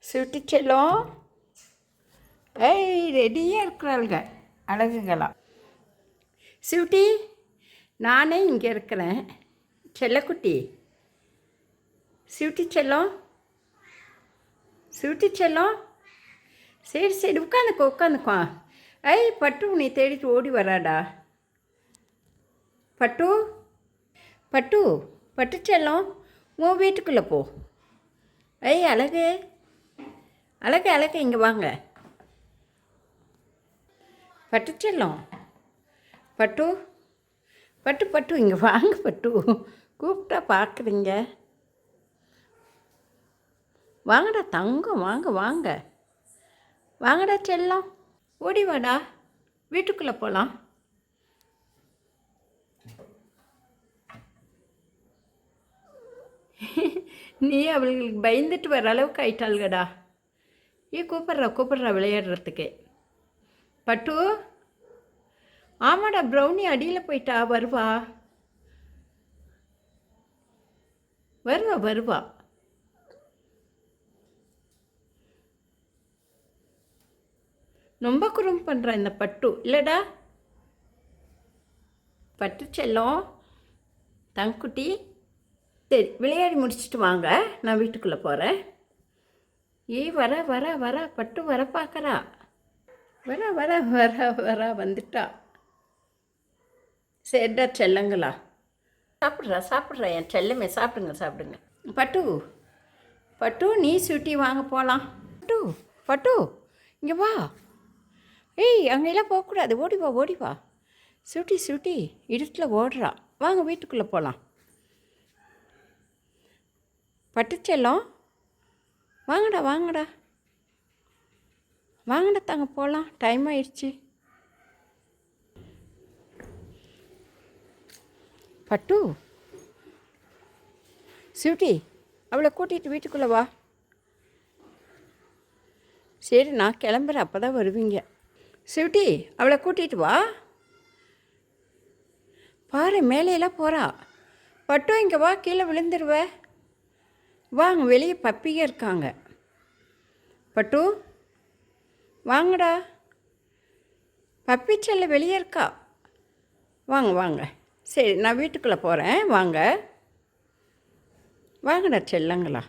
சுட்டி செல்லம். ரெடியாக இருக்கிறாளுங்க அழகுகளா. சுட்டி, நானே இங்கே இருக்கிறேன் செல்லக்குட்டி. சுட்டி செல்லம், சுட்டி செல்லம். சரி சரி, உட்காந்துக்கோ. பட்டு நீ தேடிட்டு ஓடி வராடா. பட்டு பட்டு பட்டு செல்லம், உன் வீட்டுக்குள்ளே போ. அழகு அழகு அழகு, இங்கே வாங்க. பட்டு செல்லம், பட்டு பட்டு பட்டு இங்கே வாங்க. பட்டு கூப்பிட்டா பார்க்குறீங்க. வாங்கடா தங்கம், வாங்க வாங்க வாங்கடா செல்லம். ஓடி வாடா, வீட்டுக்குள்ளே போகலாம். நீ அவளுக்கு பயந்துட்டு வர அளவுக்கு ஆயிட்டாளுகடா. கூப்பிட்றா விளையாடுறதுக்கு. பட்டு, ஆமாடா, ப்ரௌனி அடியில் போயிட்டா. வருவா. ரொம்ப குறும்பு பண்ணுறா இந்த பட்டு இல்லைடா. பட்டு செல்லம், தங்குட்டி, சரி விளையாடி முடிச்சுட்டு வாங்க, நான் வீட்டுக்குள்ளே போகிறேன். வர பட்டு வர பார்க்குறா. வர வந்துட்டா. சரிடா செல்லங்களா. சாப்பிட்றா என் செல்லமே. சாப்பிடுங்க. பட்டு நீ சுட்டி வாங்க போகலாம். பட்டு இங்கே வா. அங்கெல்லாம் போகக்கூடாது. ஓடி வா. சுட்டி இருட்டில் ஓடுறா. வாங்க வீட்டுக்குள்ளே போகலாம். பட்டு செல்லம், வாங்கடா தாங்க போகலாம். டைம் ஆயிடுச்சு. பட்டு, சுட்டி அவளை கூட்டிகிட்டு வீட்டுக்குள்ளே வா. சரி நான் கிளம்புறேன், அப்போ தான் வருவீங்க. சுட்டி அவளை கூட்டிகிட்டு வா. பாரு மேலையெல்லாம் போகிறா. பட்டு இங்கே வா, கீழே விழுந்துருவ. வாங்க, வெளியே பப்பிங்க இருக்காங்க. பட்டு வாங்கடா. பப்பி செல்ல வெளியே இருக்கா. வாங்க. சரி நான் வீட்டுக்குள்ளே போகிறேன். வாங்கடா செல்லங்களா.